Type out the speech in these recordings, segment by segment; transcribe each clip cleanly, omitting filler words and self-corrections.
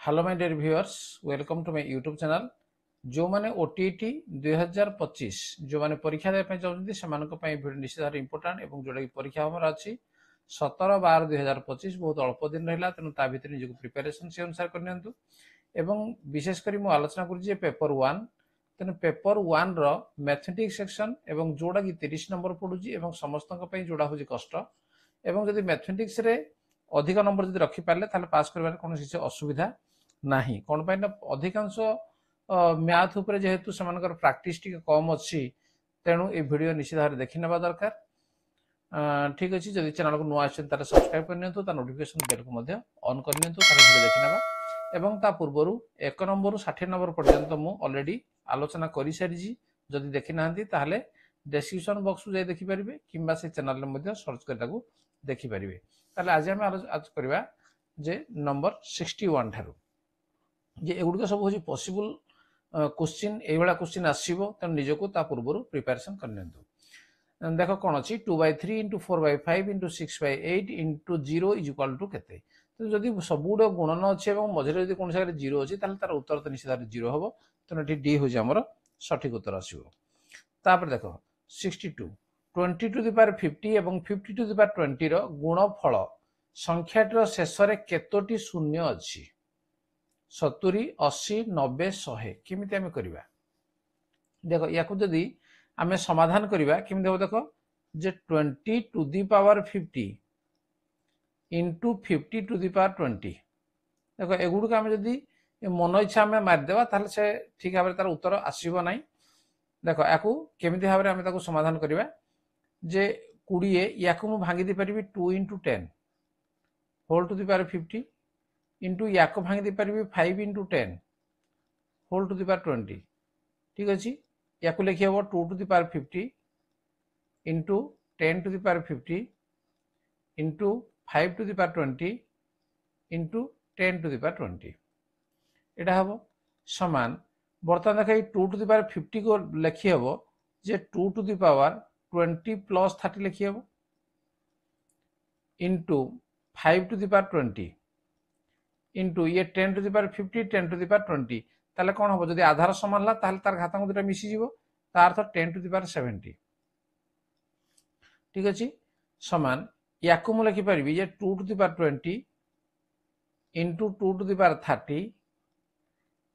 Hello my dear viewers, welcome to my YouTube channel. जो माने OTT 2025 जो माने परीक्षा देबे चाहते से भिडियो निश्चित भाव इंपोर्टाट और जोटा कि परीक्षा हमार अच्छी 17/12/2025 बहुत अल्प दिन रहा तेणु ता भर निजी प्रिपेरेसन से अनुसार करनी एवं विशेषकर मुझे आलोचना कर पेपर 1 तेणु पेपर 1 रो मैथमेटिक्स सेक्शन एवं जोड़ा कि 30 नंबर पड़ुची समस्त जोड़ा हूँ कष्ट एवं जदि मैथमेटिक्स रे अधिक नंबर जब रखिपारे पास कर कौन असुविधा नाही कौन पाई ना अधिकांश मैथ उपरे जेहेतु सेमानकर प्रैक्टिस टिके कम अच्छी तेणु ये वीडियो निश्चित भाव देखि नेबा दरकार। ठीक अच्छे जदि चैनल को नुआ आछन तारे सब्सक्राइब कर नियंतु ता नोटिफिकेशन बेल को मध्य ऑन कर नियंतु तारे वीडियो देखि नेबा एवं ता पूर्वरु 1 नंबर 60 नंबर पर्यंत मु ऑलरेडी आलोचना करि सारिजी जदि देखि नाहंती ताहले डिस्क्रिप्शन बॉक्स को जाय देखि परिबे किंबा से चैनल रे मध्य सर्च कर ताकू देखि परिबे। ताले आज हम आज करबा जे नंबर 61 थारु जे एगुड़िक सब हूँ पॉसिबल क्वेश्चन ये क्वेश्चन आसो तेणु निजक पूर्व प्रिपेरेसन कर देख कौन अच्छी 2/3 into 4/5 into 6/8 into 0 is equal to केते। तो जदि सब गुड़ गुणन अच्छे मझे जो कौन जगह 0 अच्छी तार उत्तर तो निश्चित भाव 0 हम तेणु ये डी हूँ आमर सठिक उत्तर आसपर देख 62 20 टू द पावर 50 और 50 टू द पावर 20 गुणफल संख्याटर शेष में केतोटी शून्य अच्छी 70 80 90 100 केमिति आमे करिबा देखो याकू जदि आमे समाधान करिबा केमिति हो देखो जे 20 to the power 50 into 50 to the power 20 देखो एगुड़ को आमे जदि मन इच्छा आमे मार देबा ताले से ठीक भाबरे तार उत्तर आसीबो नाही। देखो याकू केमिति भाबरे आमे ताकू समाधान करिबा जे 20 याकू मु भांगी दे परिबी 2 into 10 whole to the power 50 into याक भांगी दे पारि 5 into 10 whole to the power 20 ठीक अच्छे या लिखी हम 2 to the power 50 into 10 to the power 50 into 5 to the power 20 into 10 to the power 20 यहाँ हम समान बर्तमान देख 2 टू द पावर 50 को लिखी हम जे 2 टू द पावर 20 प्लस 30 लिखी हम into 5 to the power 20 into ये 10 to the power 50 10 to the power 20 ताले कौन हम जदि आधार समान ला ताले तार घातांक दुटा मिसी जीवो तार अर्थ 10 टू द पावर 70 ठीक अछि समान याकू मु लिखि परिबी ये 2 to the power 20 into 2 to the power 30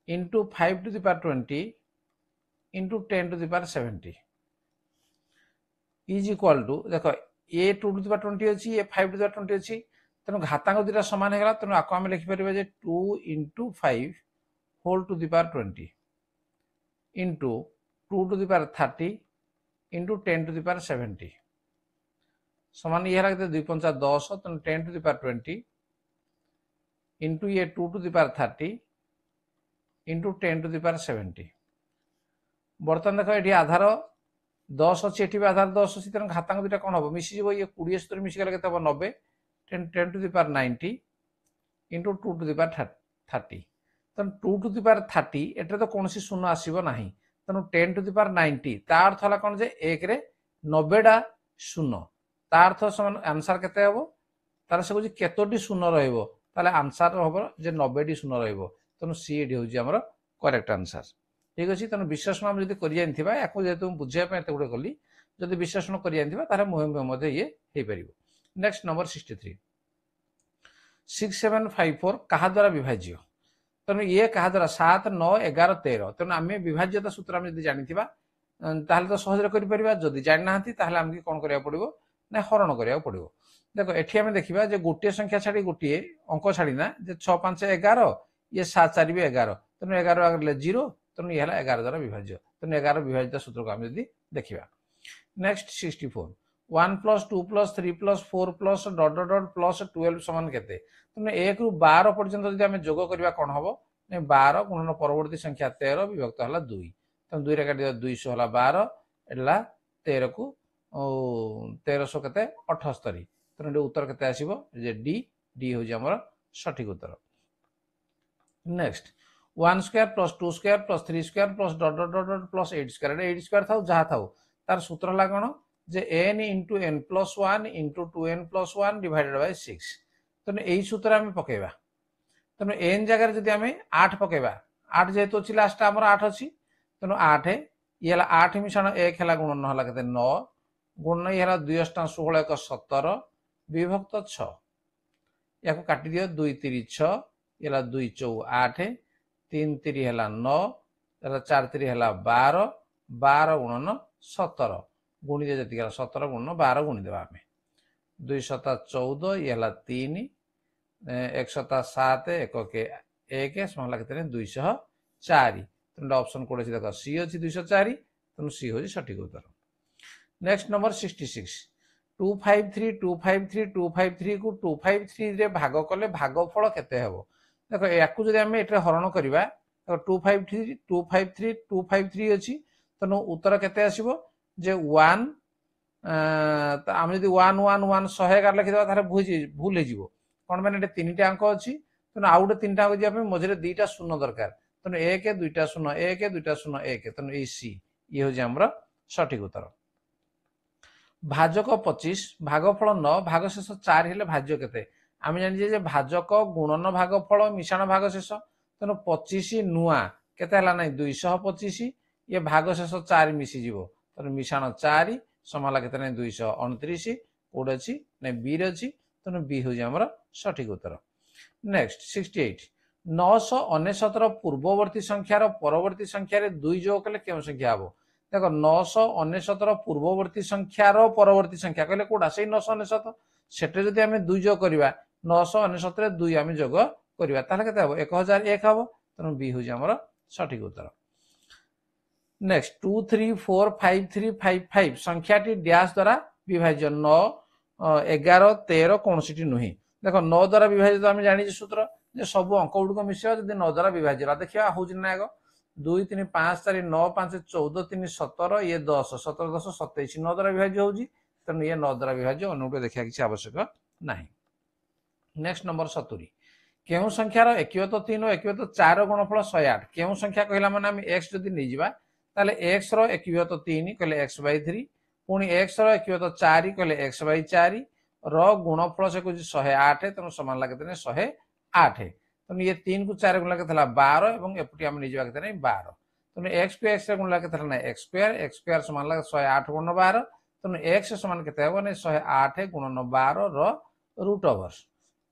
into 5 to the power 20 into 10 to the power 70 is equal to देखो ये 2 टू द पावर 20 अछि ये 5 टू द पावर 20 अछि तेणु घातांक दुटा सामान होगा तेणु आपको आम लिखिपर 2 into 5 whole to the power 20 into 2 to the power 30 into 10 to the power 70 सामान ये 2 5 10 तेणु 10 टू द पावर 20 इंटू ये 2 to the power 30 into 10 to the power 70 बर्तमान देख ये आधार 10 अच्छी ये आधार 10 अच्छी तेणु घातांक दुटा कौन हम मिसीज ये 20 सहित मिसीगले के 90 10 to the power 90 into 2 to the power 30 तेणु 2 to the power 30 एटा तो कौन शून्य आसब ना तेणु 10 to the power 90 तार अर्थ है कौन जे 1 रे 90टा शून्य तार अर्थ समान आंसर केते हबो तार से कुछ केतोटी शून्य रहइबो ताले आंसर हबो जे 90टी शून्य रहइबो तेणु सी एडी होजी हमर करेक्ट आंसर ठीक अछि। तेणु विश्लेषण हम जदि करि जानथिबा याकू जेतु बुझिया पे एते गुडे कली जदि विश्लेषण करि जानथिबा तारे मुहे मध्ये ये हे परिबो। नेक्स्ट नंबर 63 6754 क्या द्वारा विभाज्य तेणु ये क्या द्वारा 7 9 11 13 तेणु आम विभाज्यता सूत्र आम जानी तो सहज कर जाना आमको कौन करा पड़ो ना हरण करा पड़ो। देख एटी आम देखा जो गोटे संख्या छाड़ी गोटे अंक छाड़ीना 6 5 11 ये 7 4 11 तेणु 11 आगे 0 तेणु ये 11 द्वारा विभाज्य तेणु 11 विभाज्यता सूत्र को आम देखा। Next 64 1 plus 2 plus 3 plus 4 plus dot dot dot plus 12 समान केते तेणु 1 रु 12 पर्यंत जदि आम जोग करवा कौन हम 12 गुणन परवर्ती संख्या 13 विभक्त है 2 तेणु 2 रे काटिया 200 है 12 एला 13 को 1300 केते 78 तेणु उत्तर केते आसीबो जे डी डी हो हमर सठिक उत्तर। Next 1 square plus 2 square plus 3 square plus dot dot dot plus 8 square 8 square थाउ जहा थाउ तार सूत्र है कौन जे n into n plus 1 into 2n plus 1 divided by 6 तेणु यही सूत्र आम पकेबा तेणु एन जगह जदि आम 8 पकेबा 8 जेहेतु अच्छी लास्ट आम 8 अच्छी तेणु 8 ये 8 मिश्रण 1 है गुणन है के 9 गुणन ये 2 8 16 1 17 विभक्त 6 या काटी दियो 2 3 6 ये 2 4 8 3 3 है 9 4 3 है 12 12 गुणन 17 गुणी दे जी 17 गुणन 12 गुणी देवा आम 2 7 14 ये 3 1 7 7 1 के 1 समाला के 204 तेणु ऑप्शन कोड अच्छी देख सी अच्छी 204 तेणु सी हूँ सठिक उत्तर। नेक्स्ट नंबर 66 253 253 253 को 253 रे भाग कले भागफल केते हेबो देख याकू जदि आमे एटा हरण करबा 253 253 253 अछि तेणु उत्तर केते आसीबो जे 1 आम जदि 1 1 1 111 लिखिदेबा तारे भूल हो कौन मैंने 3टा अंक अच्छी तेणु आउ गोटे 3टा अंक जावाई मझे 2टा शून्य दरकार तेणु 1 2टा शून्य 1 2टा शून्य 1 तेणु ये सी ये हूँ आमर सठिक उत्तर। भाजक 25 भागफल 9 भागशेष 4 हेले भाज्य केते आम जानिजे भाजक गुणन भागफल मिश्रण भागशेष तेणु 25 नुआ केते हला नै 225 ये भागशेष 4 मिसीज तेणु मिश्रण 4 समाला केते नै 229 कोड अच्छी नै बी अच्छी तेणु बी हूँ आमर सठिक उत्तर। नेक्स्ट 68 999 पूर्ववर्ती संख्यार परवर्ती संख्यार 2 जोग कले केउ संख्या हबो देख 999 पूर्ववर्ती संख्यार परवर्ती संख्या कहले कोडा से 999 सेटे जदि आमे 2 जोग करबा 999 रे 2 आमे जोग करबा ताले केते हबो 1001 हबो तेणु बी हूँ आमर सठिक उत्तर। नेक्स्ट 2 3 4 5 3 5 5 संख्याटी डैश द्वारा विभाज्य 9 11 13 कौन सी नुहे देख 9 द्वारा विभाजित आम जानी सूत्र जे सब अंक गुड़िक मिसेगा जब 9 द्वारा विभाज्य देखा हूँ ना आग 2 3 5 4 9 5 14 3 17 ये 10 17 10 27 9 द्वारा विभाज्य होगी तेणु ये 9 द्वारा विभाज्य अनुरूप देखा किसी आवश्यक ना। नेक्स्ट नंबर 70 केउ संख्यार एकवत 3 और एकवत 4 गुणफल 108 केउ संख्या कहला माने आम एक्स जदि नहीं जावा ताले एक्स रो एकवत 3 कहले एक्स बाय 3 पुणी एक्स रो एकवत 4 कहले एक्स बाय 4 रो गुणफल से कुछ 108 तेणु समान लगे 108 तेणु ये 3 को 4 गुण लगे 12 और एपटी आम नहीं जावा 12 तेणु एक्स को एक्स गुण लगे ना एक्स स्क्वायर समान लगे 108 गुण 12 तेणु एक्स समान के 108 गुणन 12 रूट ओवर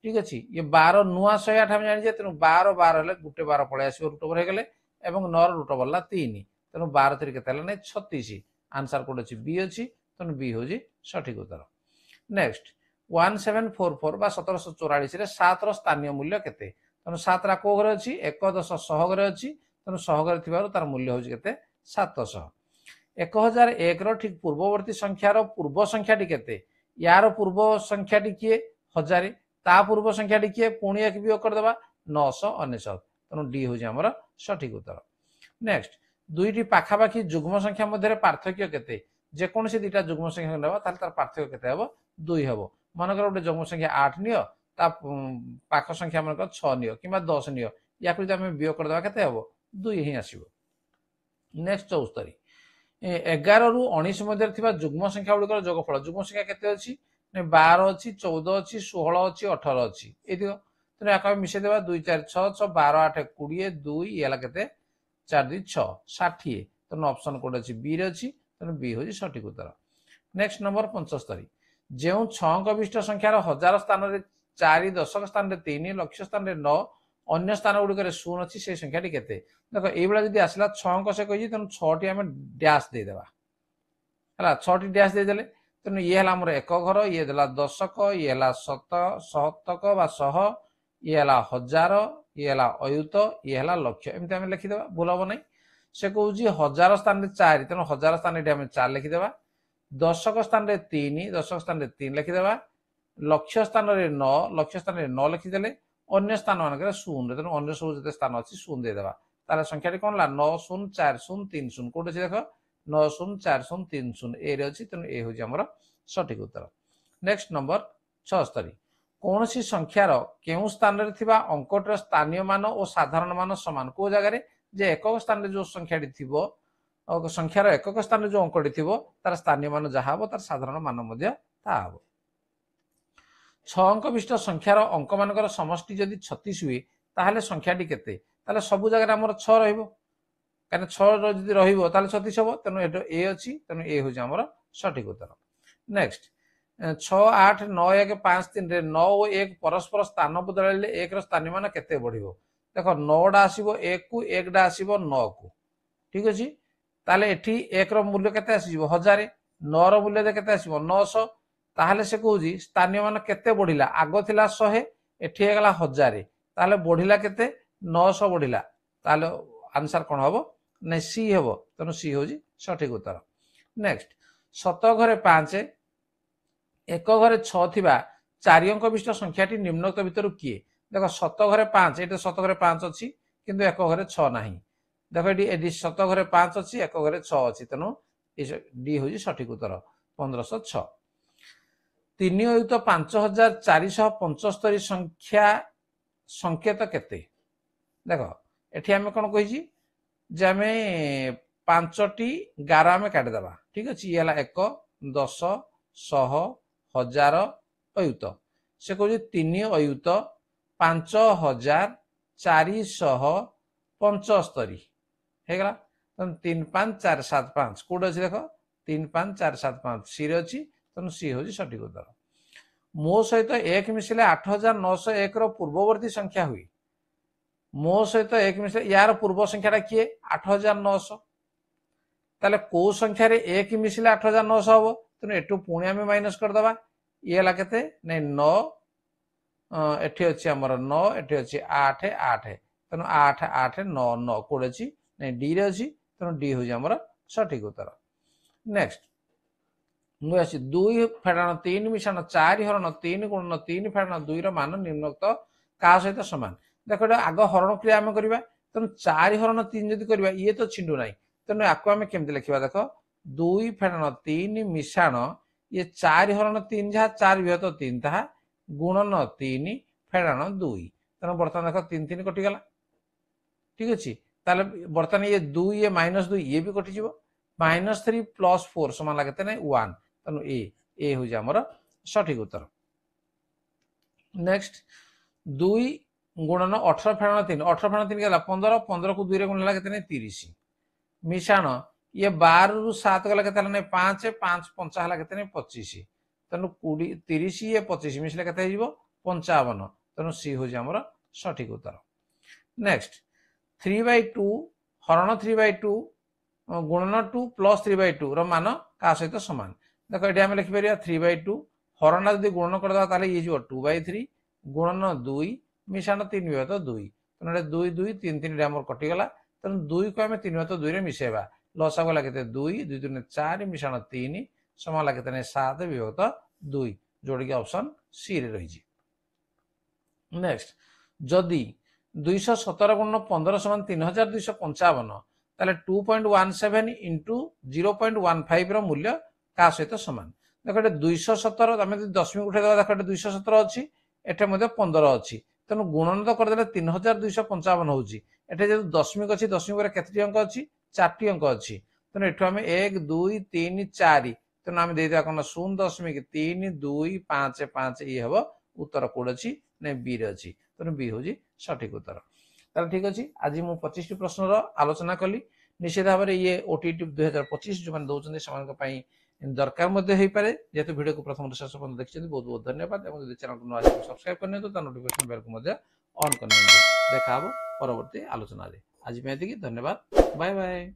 ठीक अच्छे ये 12 नुआ 108 आम जानी तेणु 12 12 हेल्ले गोटे 12 पलि आस रूट ओवर होगले और 9 रूट ओवर ला 3 तेणु 12 3 के 36 आंसर कोड अच्छी बी अच्छी तेणु बी हूँ सठिक उत्तर। नेक्स्ट 1744 बा 1744 रे 7 स्थानीय मूल्य केते तेणु 7 रा को घरे अच्छी 1 10 100 घरे अच्छी तेणु 100 घरे थिबारु तार मूल्य होची केते 700। 1001 रो ठीक पूर्ववर्ती संख्यार पूर्व संख्याटी केते यार पूर्व संख्याटी किए 1000 ता पूर्व संख्याटी किए पुणी एक वियोग कर देबा 999 तेणु डी होची हमर सठिक उत्तर। नेक्स्ट दुईटी पाखापाखी जुग्म संख्या मध्य पार्थक्य केते जेकोसी दुईटा जुग्म संख्या नेबा तार पार्थक्य केते हबो 2 हबो मनकर गोटे जुग्म संख्या 8 नियो ता पाख संख्या मनकर 6 नियो किंबा 10 नियो या कुछ आमे वियोग कर देबा केते हबो 2 ही आसीबो। नेक्स्ट 74 11 रु 19 मध्य थिबा जुग्म संख्या गुड़िकर जोगफल जुग्म संख्या केते अछि 12 अछि 14 अछि 16 अछि 18 अछि एदियो तेनु याका मिसे देबा 2 4 6 6 12 8 20 2 येला केते 4 2 6 60 तेनु ऑप्शन कोड अछि बी रे अछि तेनु बी होजी सठिक उत्तर। नेक्स्ट नंबर 75 जो 6 अंक विशिष्ट संख्यार 1000 स्थान रे 4 दशक स्थान रे 3 लक्ष्य स्थान रे 9 अन्य स्थान गुड़िक शून्य अच्छी से संख्याटी केते देख ये जब आसला 6 अंक से कही तेणु 6टी आम डैश देदेबा है 6टी डैश देदेले तेणु ये है आमर एक घर ये देला दशक ये है शतक बा शह ये है 1000 ये है अयुत ये है लक्ष्य एमती आम लिखिदेबा भूल हम ना से कौन 1000 स्थान रे 4 तेणु 1000 स्थान आम 4 लिखिदेबा दशक स्थान रे 3 दशक स्थान रे 3 लिखिदेबा लक्ष्य स्थान रे 9 लक्ष्य स्थान रे 9 लिखिदेले अन्य स्थान मानक शून्य तेणु अन्य सब जो स्थान अच्छी शून्य देदेबा तार संख्याटी कौन ला 9 0 4 0 3 0 कौट अच्छे देख 9 0 4 0 3 0 ए अच्छी तेणु ए हूँ आमर सठिक उत्तर। नेक्स्ट नंबर 76 कौन सी संख्यार केउ स्थान रे थिबा अंकटर स्थानीय मान और साधारण मान समान को जगह जे एकक स्थान रे जो संख्याटी थिबो संख्यार एकक स्थान रे जो अंकटी थिबो तार स्थानीय मान जहा हबो तार साधारण मान मध्य ता हबो। 6 अंक विशिष्ट संख्यार अंक मानकर समष्टि जदि 36 हुए ताहले संख्याटी केते ताहले सब जगह हमर 6 रहइबो कारण 6 जदि रहइबो ताहले 36 हबो तेनु एटो ए अछि तेनु ए होजे हमर सठिक उत्तर। नेक्स्ट 6 8 9 1 5 3 रे 9 और 1 परस्पर स्थान बदलाइले 1 रो स्थान मान केते बढ़िबो देखो 9 डा आसीबो 1 को 1 डा आसीबो 9 को ठीक अछि ताले एठी 1 रो मूल्य केते आसीबो 1000 9 रो मूल्य केते आसीबो 900 ताहले से कहूजी स्थानीय मान केते बढ़िला आगो थिला 100 एठी हेगला 1000 ताहले बढ़िला केते 900 बढ़िला ताहले आंसर कोन हबो नै सी हबो तनो सी होजी सठिक उत्तर। नेक्स्ट 7 घरे 5 एक घरे 6 थिबा 4 अंक विशिष्ट संख्याटी निम्नलिखित भितरु किए देखो 7 घरे 5 एटा 7 घरे 5 अछि किंतु एक घरे 6 नाही देखो एडी 7 घरे 5 अछि एक घरे 6 अछि तनो डी होजी सठिक उत्तर 1506। 3 युक्त 5475 संख्या संकेत केते देखो एठी हमें कोन कहिजी जे हमें 5टी 11 हमें काट देबा ठीक अछि ये हला 1 10 100 1000 अयुत से कहू 3 अयुत 5475 हेगला 3 5 4 7 5 कोड अछि देखो 3 5 4 7 5 सी रे अछि तनु सी होजी सठिक उत्तर। मो सहित 1 मिसिले 8901 रो पूर्ववर्ती संख्या हुई मो सहित 1 मिसिले यार पूर्व संख्याटा किए 8900 ताले को संख्या रे 1 मिसिले 8900 हबो तनु एटु पुणी आमे माइनस कर दबा ये ला केते नै 9 एठी अछि हमर 9 एठी अछि 8 8 तनु 8 8 9 9 कोड अछि नै डी रे अछि तनु डी होजी हमर सठिक उत्तर। नेक्स्ट मु अछि 2 फेडाण 3 मिशाण 4 हरण 3 गुणन 3 फेडाण 2 रो मान निम्नलिखित का सहित समान देखो आग हरण क्रिया आमे करबा तनु 4 हरण 3 जदि करबा ये तो छिंडू नाही तनु आको आमे केमति लिखिबा देखो 2 फेडाण 3 मिशाण ये 4 हरण 3 जहा 4 विहत 3 ताहा गुणन 3 फेडाण 2 तनु बर्तमान देखो 3 3 कटि गला ठीक अछि ताले बर्तमान ये 2 ये -2 ये भी कटि जिवो -3 + 4 समान लागते नै 1 तनु ए हो जा हमर सठिक उत्तर। नेक्स्ट 2 गुणन 18 फेडाण 3 18 फेडाण 3 गेला 15 15 को 2 रे गुणला केते नै 30 मिशाण ये 12 रु 7 गला केते नै 5 5 5 हला केते नै 25 तनु 20 30 ये 25 मिसले केते हिजबो 55 तनु सी हो जा हमर सठिक उत्तर। नेक्स्ट 3/2 हरण 3/2 गुणन 2 + 3/2 रो मान का सहित समान देखो एडी हम लिखि परिया 3/2 हरण जदि गुणन कर दा ताले ये जो 2/3 गुणन 2 मिशाण 3 विभक्त 2 तनु 2 2 3 3 रे हमर कटि गला तनु 2 को हम 3 विभक्त 2 रे मिसेबा लसा गला केते 2 2 3 4 मिशाण 3 समान लागते नै 7 विभक्त 2 जोड़ी के ऑप्शन सी रे रही जी। नेक्स्ट जदि 217 गुणन 15 समान 3255 ताले 2.17 इंटू 0.15 रो मूल्य का सहित समान देखो 217 आमे दशमिक उठे देबा देखो 217 अछि एठे मध्ये 15 अछि तनु गुणन तो कर देले 3255 होउची एठे जे दशमिक अछि दशमिक रे केतटी अंक अछि 4टी अंक अछि तनु एठो आमे 1 2 3 4 तनु आमे दे दिया कोन 0.3255 ई हबो उत्तर कोड अछि नै बी रे अछि तनु बी होजी सठिक उत्तर। ताले ठीक अछि आज मु 25 टी प्रश्न रो आलोचना कली निश्चित भाव में ये ओटीटी 2025 जो मैंने दौरान से दरकार हो पारे जेहेतु वीडियो को प्रथम शेष पर्यटन देखते बहुत बहुत धन्यवाद चैनल को सब्सक्राइब करने तो नोटिफिकेशन बेल को ऑन करने देखा परवर्ती आलोचना आज धन्यवाद बाय बाय।